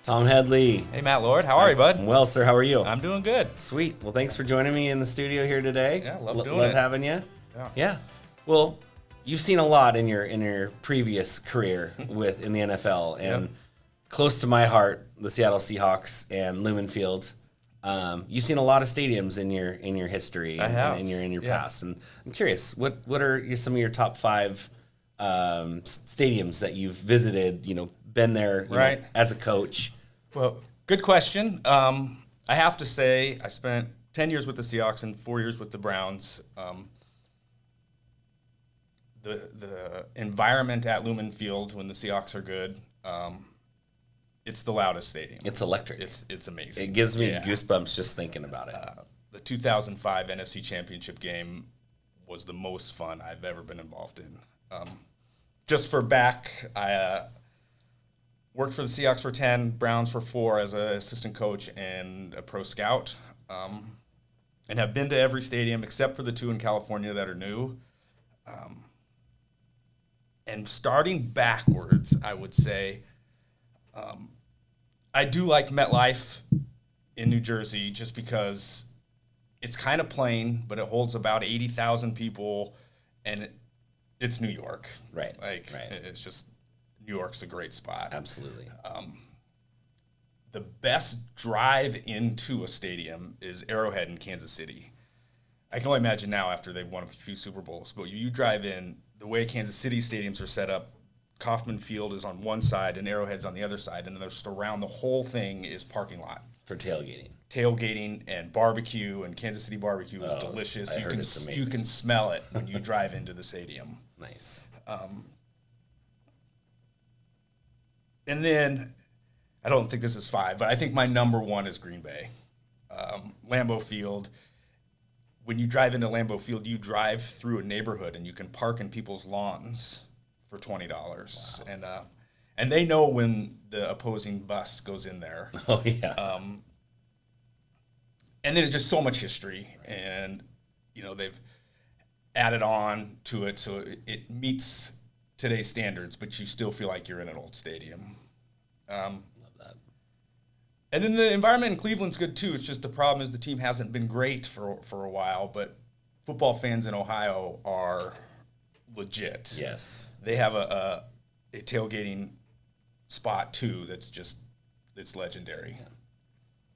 Tom Headley. Hey, Matt Lord. How are you, bud? I'm well, sir. How are you? I'm doing good. Sweet. Well, thanks for joining me in the studio here today. Yeah, love doing Love it. having you. Yeah. Well, you've seen a lot in your previous career in the NFL, and close to my heart, the Seattle Seahawks and Lumen Field. You've seen a lot of stadiums in your history I have. and in your past, and I'm curious, what are some of your top 5 stadiums that you've visited? Been there Right. as a coach. Well, good question. I have to say, I spent 10 years with the Seahawks and 4 years with the Browns. The environment at Lumen Field when the Seahawks are good, it's the loudest stadium. It's electric. It's amazing. It gives me goosebumps just thinking about it. The 2005 NFC Championship game was the most fun I've ever been involved in. Just for back, I worked for the Seahawks for 10, Browns for 4 as an assistant coach and a pro scout, and have been to every stadium except for the 2 in California that are new. And starting backwards, I would say, I do like MetLife in New Jersey just because it's kind of plain, but it holds about 80,000 people, and it's New York. Right. It's just, New York's a great spot. Absolutely. The best drive into a stadium is Arrowhead in Kansas City. I can only imagine now after they've won a few Super Bowls, but you drive in, the way Kansas City stadiums are set up, Kauffman Field is on one side and Arrowhead's on the other side, and then just around the whole thing is parking lot. For tailgating. Tailgating and barbecue, and Kansas City barbecue is delicious. I heard it's amazing. You can smell it when you drive into the stadium. Nice. And then, I don't think this is 5, but I think my number 1 is Green Bay. Lambeau Field. When you drive into Lambeau Field, you drive through a neighborhood and you can park in people's lawns for $20. Wow. And they know when the opposing bus goes in there. Oh, yeah. And then it's just so much history. And, they've added on to it so it meets today's standards, but you still feel like you're in an old stadium. Love that. And then the environment in Cleveland's good too. It's just the problem is the team hasn't been great for a while, but football fans in Ohio are legit. Yes. They have a tailgating spot too that's legendary. Yeah.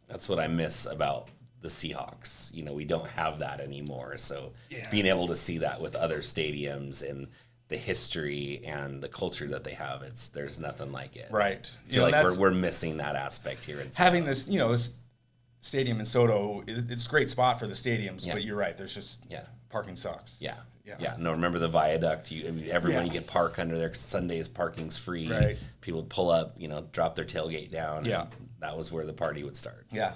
That's what I miss about the Seahawks. We don't have that anymore. So being able to see that with other stadiums and the history and the culture that they have, there's nothing like it. Right. I feel like we're missing that aspect here. Having this, this stadium in Soto, it's a great spot for the stadiums, but you're right. There's just parking sucks. Yeah. No, remember the viaduct? Everyone you could park under there. 'Cause Sundays parking's free. Right. People would pull up, drop their tailgate down. Yeah. And that was where the party would start. Yeah.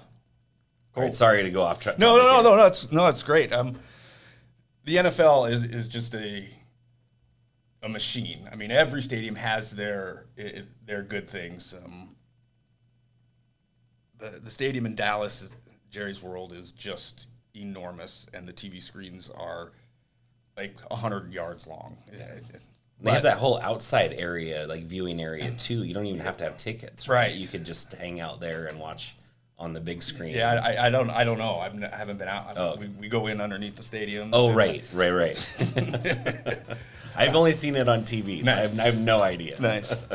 All right, sorry to go off track. No. It's great. The NFL is just a machine. I mean, every stadium has their good things. The stadium in Dallas, Jerry's World, is just enormous, and the TV screens are like 100 yards long. They have that whole outside area, like viewing area too. You don't even have to have tickets, right? You could just hang out there and watch on the big screen. Yeah, I don't know. I haven't been out. We go in underneath the stadium. Oh, right. I've only seen it on TV. Nice. So I have no idea. Nice.